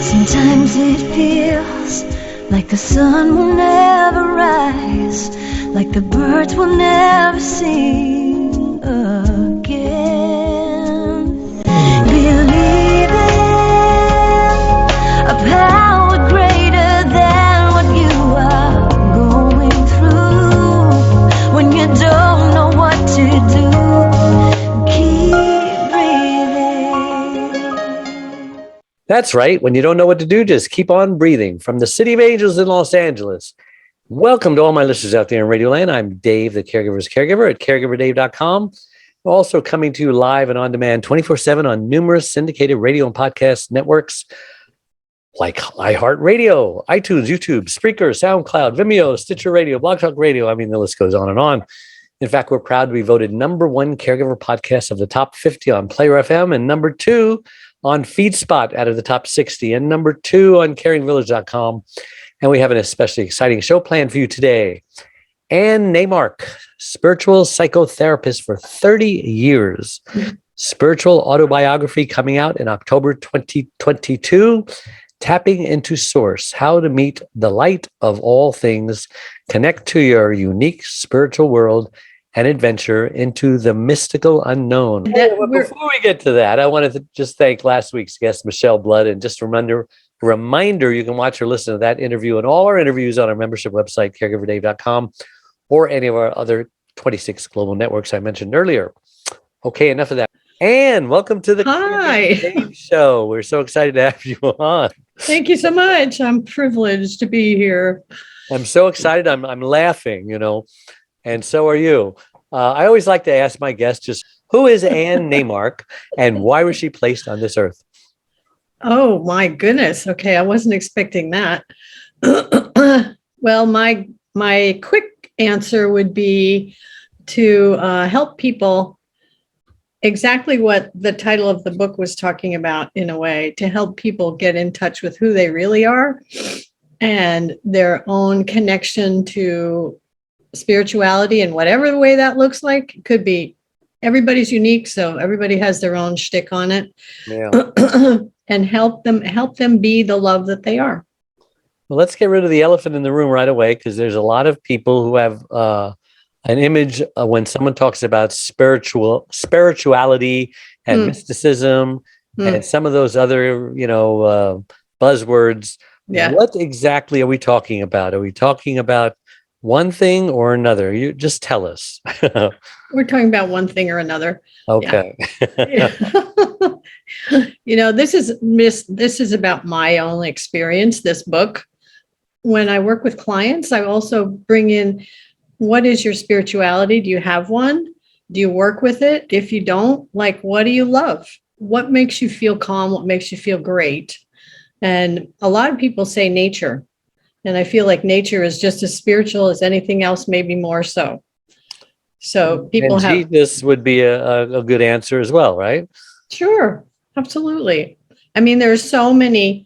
Sometimes it feels like the sun will never rise, like the birds will never sing again. Believe in a power greater than what you are going through. When you don't know what to do, keep breathing. That's right. When you don't know what to do, just keep on breathing. From the City of Angels in Los Angeles. Welcome to all my listeners out there in Radio Land. I'm Dave, the Caregiver's Caregiver at caregiverdave.com. Also coming to you live and on demand 24/7 on numerous syndicated radio and podcast networks like iHeartRadio, iTunes, YouTube, Spreaker, SoundCloud, Vimeo, Stitcher Radio, Blog Talk Radio. I mean, the list goes on and on. In fact, we're proud to be voted #1 caregiver podcast of the top 50 on Player FM and #2 on FeedSpot out of the top 60 and #2 on caringvillage.com. And we have an especially exciting show planned for you today. And Naimark, spiritual psychotherapist for 30 years. Spiritual autobiography coming out in October 2022. Tapping into source, how to meet the light of all things, connect to your unique spiritual world, and adventure into the mystical unknown. Before we get to that, I wanted to just thank last week's guest, Michelle Blood, and just a reminder, you can watch or listen to that interview and all our interviews on our membership website, caregiverdave.com, or any of our other 26 global networks I mentioned earlier. Okay, enough of that. And welcome to the Hi. Dave Show. We're so excited to have you on. Thank you so much. I'm privileged to be here. I'm so excited. I'm laughing, and so are you. I always like to ask my guests just who is Anne Naimark and why was she placed on this earth? Oh my goodness. Okay, I wasn't expecting that. Well, my quick answer would be to help people exactly what the title of the book was talking about, in a way, to help people get in touch with who they really are and their own connection to spirituality, and whatever the way that looks like. It could be, everybody's unique, so everybody has their own shtick on it. Yeah. And help them be the love that they are. Well, let's get rid of the elephant in the room right away, because there's a lot of people who have an image when someone talks about spirituality and mysticism and some of those other, buzzwords. Yeah. What exactly are we talking about? Are we talking about one thing or another? You just tell us. We're talking about one thing or another. Okay. Yeah. This is about my own experience, this book. When I work with clients, I also bring in, what is your spirituality? Do you have one? Do you work with it? If you don't, what do you love? What makes you feel calm? What makes you feel great? And a lot of people say nature. And I feel like nature is just as spiritual as anything else, maybe more so. So people Jesus would be a good answer as well, right? Sure, absolutely. I mean, there's so many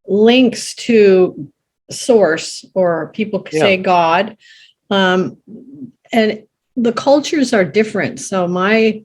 links to source, or people say God, and the cultures are different. So my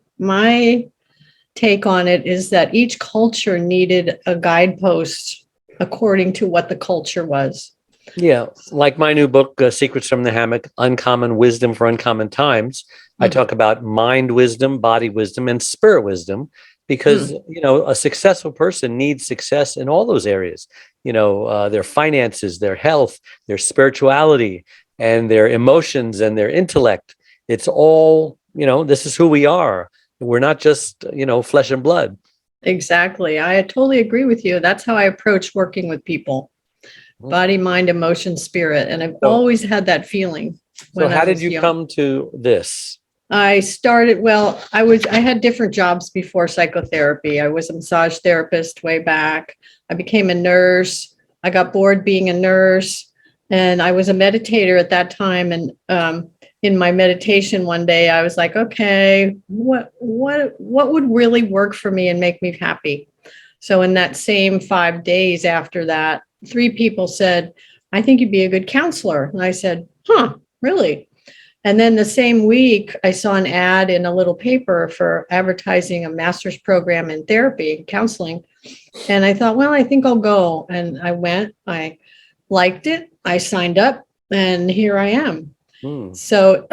take on it is that each culture needed a guidepost according to what the culture was. Yeah, like my new book, Secrets from the Hammock, Uncommon Wisdom for Uncommon Times. I talk about mind wisdom, body wisdom, and spirit wisdom, because, a successful person needs success in all those areas, their finances, their health, their spirituality, and their emotions and their intellect. It's all, this is who we are. We're not just, flesh and blood. Exactly. I totally agree with you. That's how I approach working with people. Body, mind, emotion, spirit. And I've always had that feeling. So how did you come to this? I started, I had different jobs before psychotherapy. I was a massage therapist way back. I became a nurse. I got bored being a nurse, and I was a meditator at that time. And in my meditation one day, I was like, okay, what would really work for me and make me happy? So in that same 5 days after that, 3 people said, I think you'd be a good counselor. And I said, really? And then the same week, I saw an ad in a little paper for advertising a master's program in therapy and counseling. And I thought, well, I think I'll go. And I went, I liked it. I signed up and here I am. So,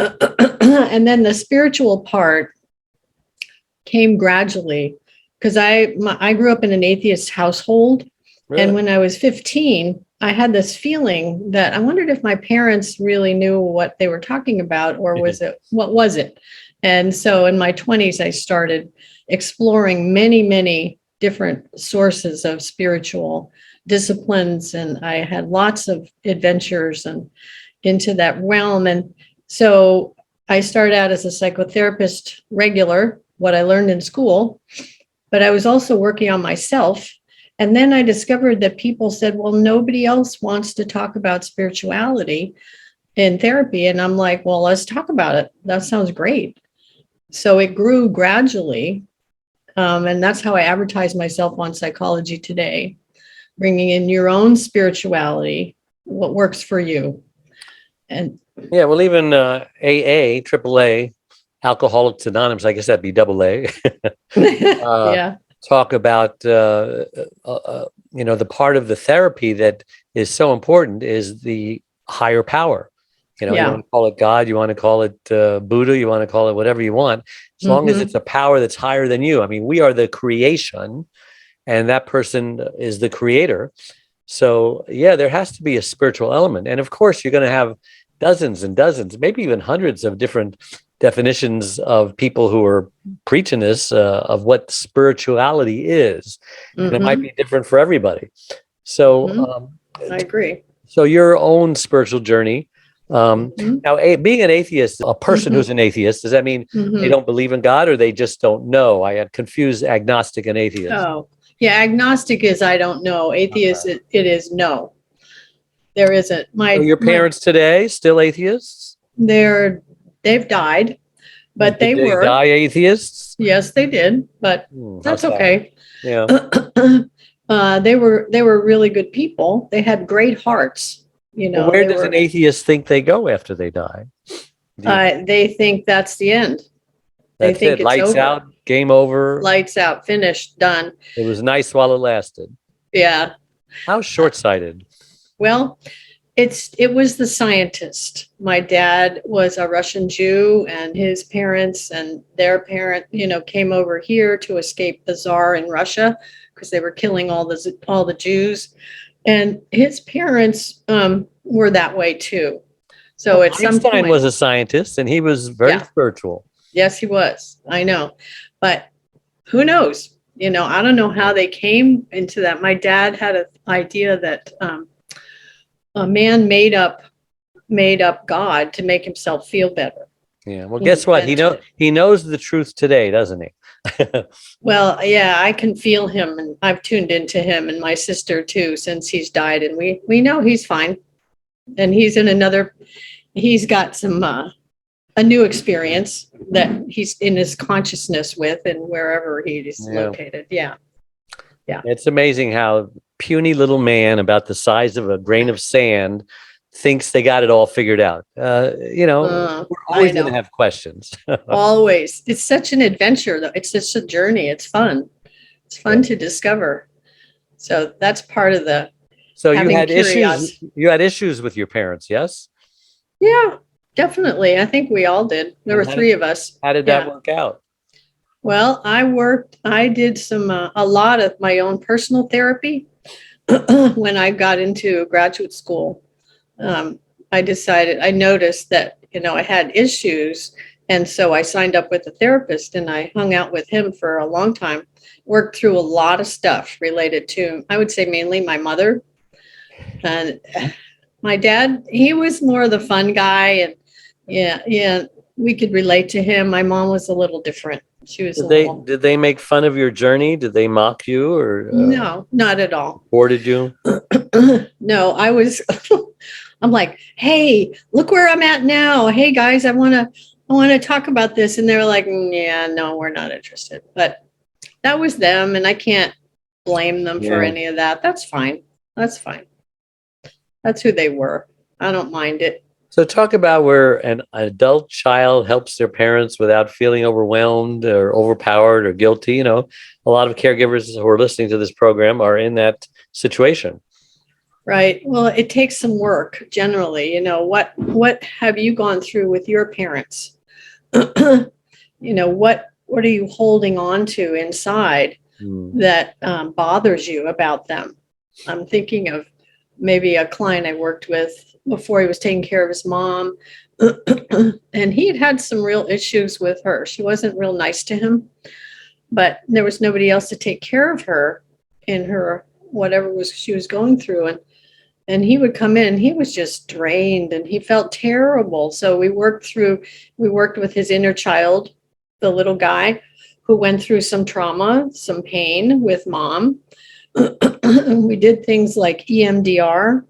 and then the spiritual part came gradually because I grew up in an atheist household. Really? And when I was 15, I had this feeling that I wondered if my parents really knew what they were talking about, or what was it? And so in my 20s, I started exploring many, many different sources of spiritual disciplines. And I had lots of adventures and into that realm. And so I started out as a psychotherapist regular, what I learned in school, but I was also working on myself. And then I discovered that people said, well, nobody else wants to talk about spirituality in therapy. And I'm like, well, let's talk about it. That sounds great. So it grew gradually. And that's how I advertise myself on Psychology Today, bringing in your own spirituality, what works for you. And yeah, well, even AA, AAA, Alcoholics Anonymous, I guess that'd be AA. yeah. Talk about, the part of the therapy that is so important is the higher power. You want to call it God, you want to call it Buddha, you want to call it whatever you want, as long as it's a power that's higher than you. I mean, we are the creation and that person is the creator. So yeah, there has to be a spiritual element. And of course, you're going to have dozens and dozens, maybe even hundreds of different definitions of people who are preaching this, of what spirituality is. And it might be different for everybody. So I agree. So your own spiritual journey. Now, being an atheist, a person who's an atheist, does that mean they don't believe in God or they just don't know? I had confused agnostic and atheist. Oh, yeah. Agnostic is I don't know. Atheist, it is no. There isn't. So your parents today still atheists? They've died, but Did they were die atheists. Yes, they did, but that's okay. Yeah. They were really good people. They had great hearts. Well, where does an atheist think they go after they die? They think that's the end. They That's think it. it's Lights over. out, game over. Lights out, finished, done. It was nice while it lasted. Yeah. How short-sighted. Well, it was the scientist. My dad was a Russian Jew, and his parents and their parent, came over here to escape the Tsar in Russia because they were killing all the Jews. And his parents were that way too. So at some Einstein point, was a scientist, and he was very spiritual. Yes, he was. I know, but who knows? I don't know how they came into that. My dad had an idea that a man made up God to make himself feel better. Yeah. Well, guess what? He knows the truth today, doesn't he? Well, yeah, I can feel him, and I've tuned into him, and my sister too, since he's died, and we know he's fine, and he's got some a new experience that he's in his consciousness with, and wherever he's located. Yeah. It's amazing how puny little man about the size of a grain of sand thinks they got it all figured out. We're always going to have questions. Always. It's such an adventure, though. It's just a journey. It's fun. It's fun to discover. So that's part of the. So you had issues. You had issues with your parents, yes? Yeah, definitely. I think we all did. There were three of us. How did that work out? Well, I did a lot of my own personal therapy when I got into graduate school. I noticed that, I had issues. And so I signed up with a therapist and I hung out with him for a long time, worked through a lot of stuff related to, I would say mainly my mother. And my dad, he was more the fun guy. And we could relate to him. My mom was a little different. She was Did they make fun of your journey? Did they mock you or? No, not at all. Or did you? No, I'm like, hey, look where I'm at now. Hey guys, I want to talk about this. And they were like, yeah, no, we're not interested. But that was them. And I can't blame them for any of that. That's fine. That's fine. That's who they were. I don't mind it. So talk about where an adult child helps their parents without feeling overwhelmed or overpowered or guilty. You know, a lot of caregivers who are listening to this program are in that situation. Right. Well, it takes some work generally. What have you gone through with your parents? What are you holding on to inside that bothers you about them? I'm thinking of maybe a client I worked with before he was taking care of his mom. And he had some real issues with her. She wasn't real nice to him, but there was nobody else to take care of her in her whatever she was going through. And he would come in, he was just drained and he felt terrible. So we worked with his inner child, the little guy who went through some trauma, some pain with mom. We did things like EMDR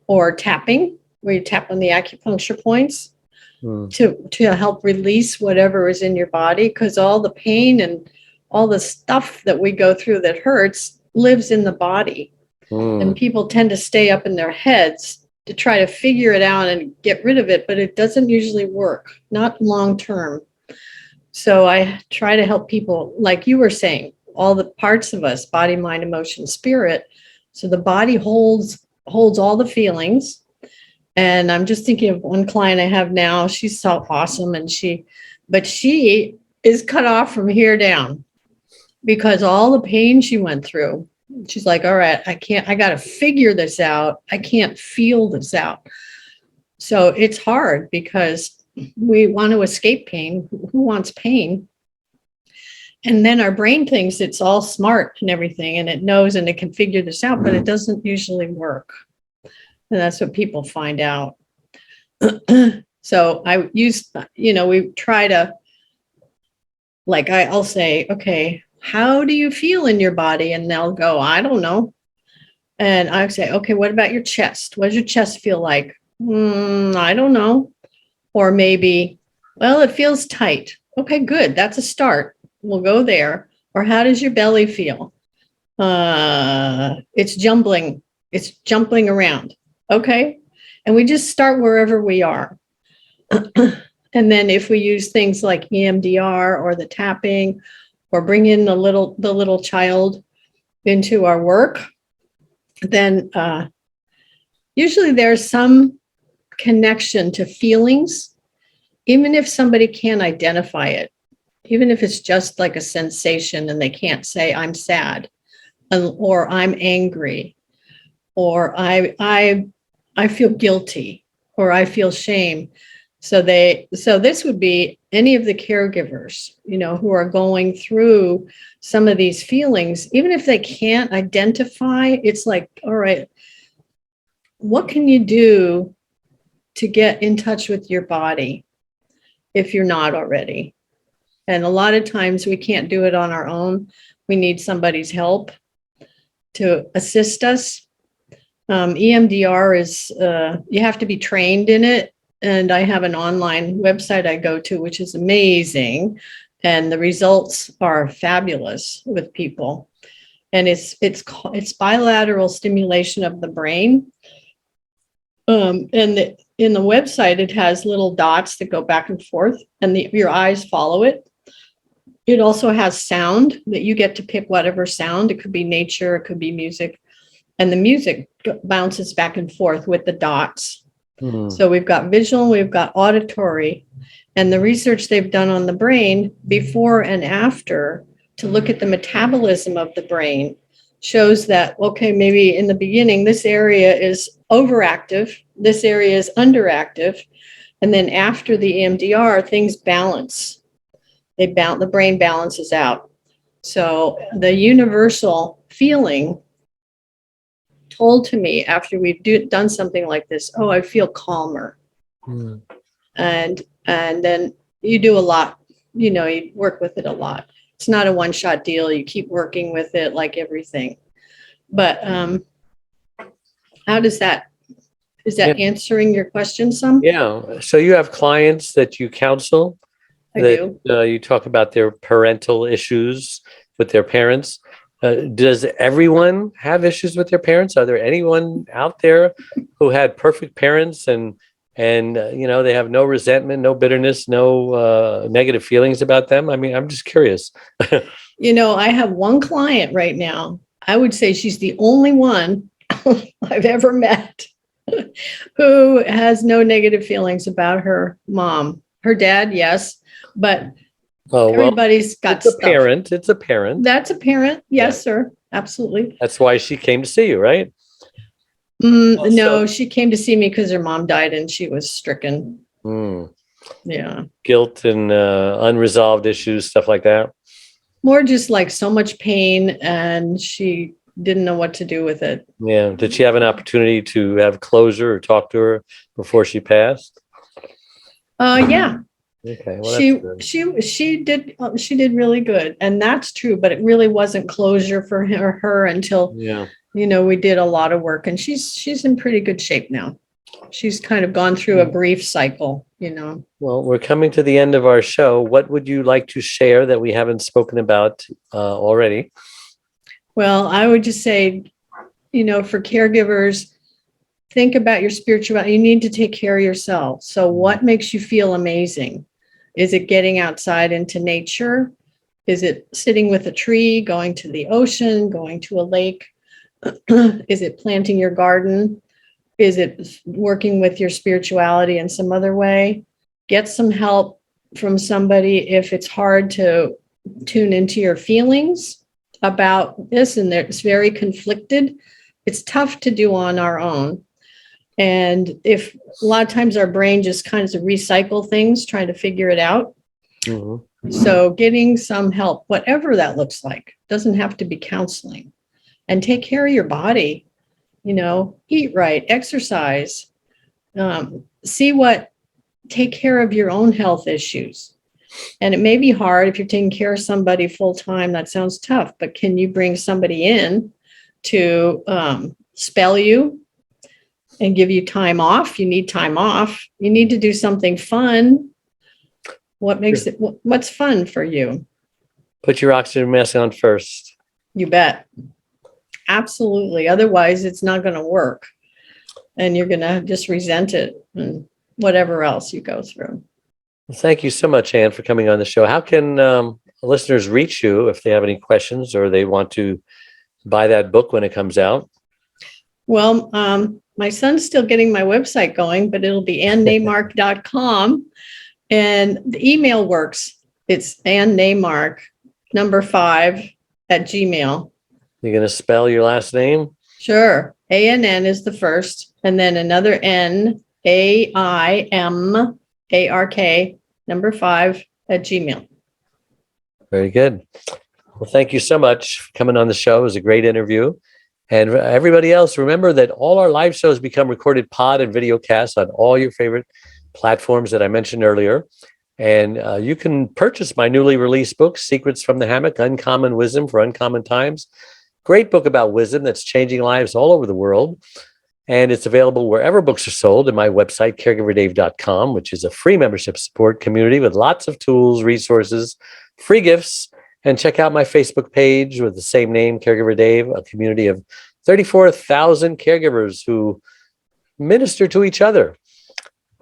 or tapping, where you tap on the acupuncture points to help release whatever is in your body, because all the pain and all the stuff that we go through that hurts lives in the body. And people tend to stay up in their heads to try to figure it out and get rid of it, but it doesn't usually work, not long term. So I try to help people, like you were saying, all the parts of us, body, mind, emotion, spirit. So the body holds all the feelings. And I'm just thinking of one client I have now. She's so awesome. But she is cut off from here down because all the pain she went through. She's like, all right, I got to figure this out. I can't feel this out. So it's hard because we want to escape pain. Who wants pain? And then our brain thinks it's all smart and everything, and it knows and it can figure this out, but it doesn't usually work. And that's what people find out. So we try to, I'll say, okay, how do you feel in your body? And they'll go, I don't know. And I say, okay, what about your chest? What does your chest feel like? I don't know. Or maybe, well, it feels tight. Okay, good. That's a start. We'll go there. Or how does your belly feel? It's jumbling. It's jumping around. Okay. And we just start wherever we are. And then if we use things like EMDR or the tapping, or bring in the little child into our work, then usually there's some connection to feelings, even if somebody can't identify it, even if it's just like a sensation and they can't say I'm sad or I'm angry or I feel guilty or I feel shame. So this would be any of the caregivers, who are going through some of these feelings, even if they can't identify, it's like, all right, what can you do to get in touch with your body if you're not already? And a lot of times we can't do it on our own. We need somebody's help to assist us. EMDR is, you have to be trained in it. And I have an online website I go to, which is amazing. And the results are fabulous with people. And it's bilateral stimulation of the brain. And in the website, it has little dots that go back and forth, and your eyes follow it. It also has sound that you get to pick whatever sound. It could be nature, it could be music. And the music bounces back and forth with the dots. So we've got visual, we've got auditory, and the research they've done on the brain before and after to look at the metabolism of the brain shows that, okay, maybe in the beginning, this area is overactive, this area is underactive, and then after the EMDR, things balance. The brain balances out. So the universal feeling told to me after we've done something like this, oh, I feel calmer. And then you do a lot, you work with it a lot. It's not a one-shot deal. You keep working with it like everything. But how does that, is that answering your question some? Yeah. So you have clients that you counsel. I do. You talk about their parental issues with their parents. Does everyone have issues with their parents? Are there anyone out there who had perfect parents and and they have no resentment, no bitterness, no negative feelings about them? I mean, I'm just curious. I have one client right now. I would say she's the only one I've ever met who has no negative feelings about her mom. Her dad, yes, but everybody's got it's stuff. It's a parent. That's a parent. Yes, sir. Absolutely. That's why she came to see you, right? No, she came to see me because her mom died and she was stricken. Yeah. Guilt and unresolved issues, stuff like that. More just like so much pain, and she didn't know what to do with it. Yeah. Did she have an opportunity to have closure or talk to her before she passed? Yeah. Okay. Well, she did really good, and that's true. But it really wasn't closure for her until we did a lot of work, and she's in pretty good shape now. She's kind of gone through a grief cycle, Well, we're coming to the end of our show. What would you like to share that we haven't spoken about already? Well, I would just say, for caregivers, think about your spirituality. You need to take care of yourself. So what makes you feel amazing? Is it getting outside into nature? Is it sitting with a tree, going to the ocean, going to a lake? Is it planting your garden? Is it working with your spirituality in some other way? Get some help from somebody if it's hard to tune into your feelings about this and it's very conflicted. It's tough to do on our own. And if a lot of times our brain just kind of recycle things, trying to figure it out. Mm-hmm. So getting some help, whatever that looks like, doesn't have to be counseling. And take care of your body, eat right, exercise, take care of your own health issues. And it may be hard if you're taking care of somebody full time. That sounds tough, but can you bring somebody in to spell you and give you time off? You need time off. You need to do something fun. What's fun for you? Put your oxygen mask on first. You bet. Absolutely. Otherwise, it's not going to work. And you're going to just resent it and whatever else you go through. Well, thank you so much, Anne, for coming on the show. How can listeners reach you if they have any questions or they want to buy that book when it comes out? Well, my son's still getting my website going, but it'll be annaimark.com. And the email works. It's Naimark 5 @gmail.com. You're going to spell your last name? Sure. ANN is the first, and then another N, AIMARK 5 @gmail.com. Very good. Well, thank you so much for coming on the show. It was a great interview. And everybody else, remember that all our live shows become recorded pod and video casts on all your favorite platforms that I mentioned earlier. And you can purchase my newly released book, Secrets from the Hammock, Uncommon Wisdom for Uncommon Times. Great book about wisdom that's changing lives all over the world. And it's available wherever books are sold at my website, caregiverdave.com, which is a free membership support community with lots of tools, resources, free gifts. And check out my Facebook page with the same name, Caregiver Dave, a community of 34,000 caregivers who minister to each other.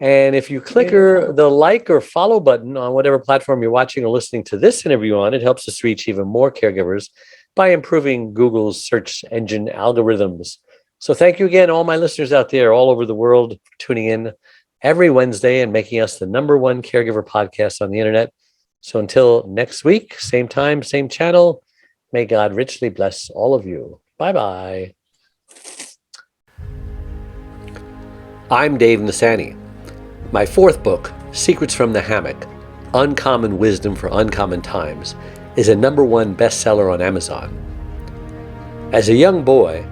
And if you click the like or follow button on whatever platform you're watching or listening to this interview on, it helps us reach even more caregivers by improving Google's search engine algorithms. So thank you again, all my listeners out there all over the world, for tuning in every Wednesday and making us the #1 caregiver podcast on the internet. So until next week, same time, same channel, may God richly bless all of you. Bye-bye. I'm Dave Nasani. My fourth book, Secrets from the Hammock, Uncommon Wisdom for Uncommon Times, is a #1 bestseller on Amazon. As a young boy,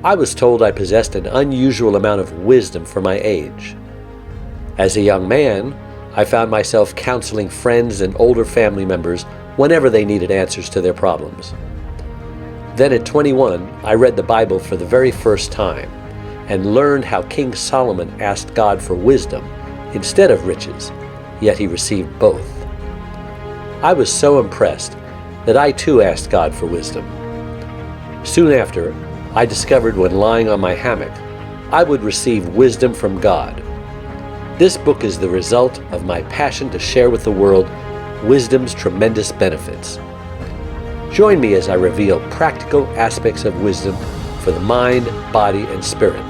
I was told I possessed an unusual amount of wisdom for my age. As a young man, I found myself counseling friends and older family members whenever they needed answers to their problems. Then at 21, I read the Bible for the very first time and learned how King Solomon asked God for wisdom instead of riches, yet he received both. I was so impressed that I too asked God for wisdom. Soon after, I discovered when lying on my hammock, I would receive wisdom from God. This book is the result of my passion to share with the world wisdom's tremendous benefits. Join me as I reveal practical aspects of wisdom for the mind, body, and spirit.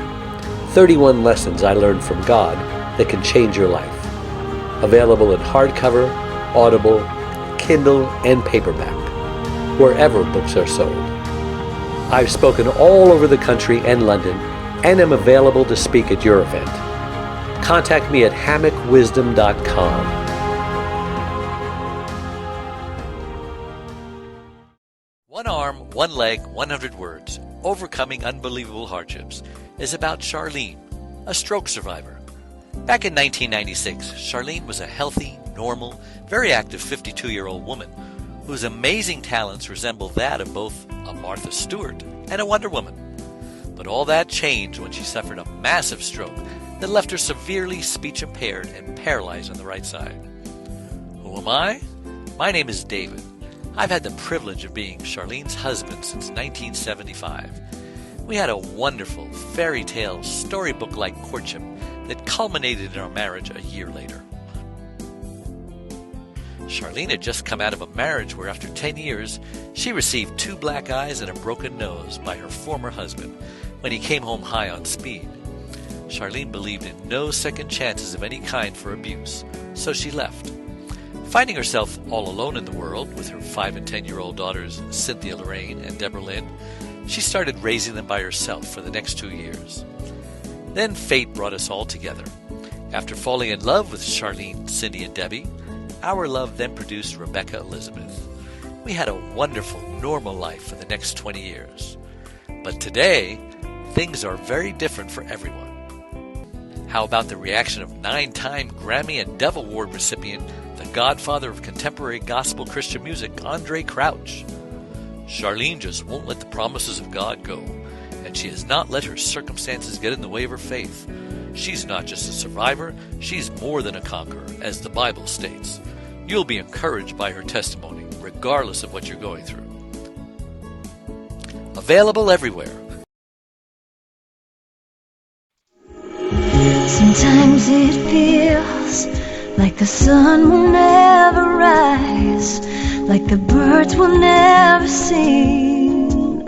31 lessons I learned from God that can change your life. Available in hardcover, Audible, Kindle, and paperback, wherever books are sold. I've spoken all over the country and London, and am available to speak at your event. Contact me at hammockwisdom.com. One Arm, One Leg, 100 Words, Overcoming Unbelievable Hardships, is about Charlene, a stroke survivor. Back in 1996, Charlene was a healthy, normal, very active 52-year-old woman whose amazing talents resemble that of both a Martha Stewart and a Wonder Woman. But all that changed when she suffered a massive stroke that left her severely speech-impaired and paralyzed on the right side. Who am I? My name is David. I've had the privilege of being Charlene's husband since 1975. We had a wonderful, fairy tale, storybook-like courtship that culminated in our marriage a year later. Charlene had just come out of a marriage where after 10 years, she received 2 black eyes and a broken nose by her former husband when he came home high on speed. Charlene believed in no second chances of any kind for abuse, so she left. Finding herself all alone in the world with her 5 and 10-year-old daughters Cynthia Lorraine and Deborah Lynn, she started raising them by herself for the next 2 years. Then fate brought us all together. After falling in love with Charlene, Cindy, and Debbie, our love then produced Rebecca Elizabeth. We had a wonderful, normal life for the next 20 years. But today, things are very different for everyone. How about the reaction of 9-time Grammy and Dove Award recipient, the godfather of contemporary gospel Christian music, Andre Crouch? Charlene just won't let the promises of God go, and she has not let her circumstances get in the way of her faith. She's not just a survivor, she's more than a conqueror, as the Bible states. You'll be encouraged by her testimony, regardless of what you're going through. Available everywhere. Sometimes it feels like the sun will never rise, like the birds will never sing.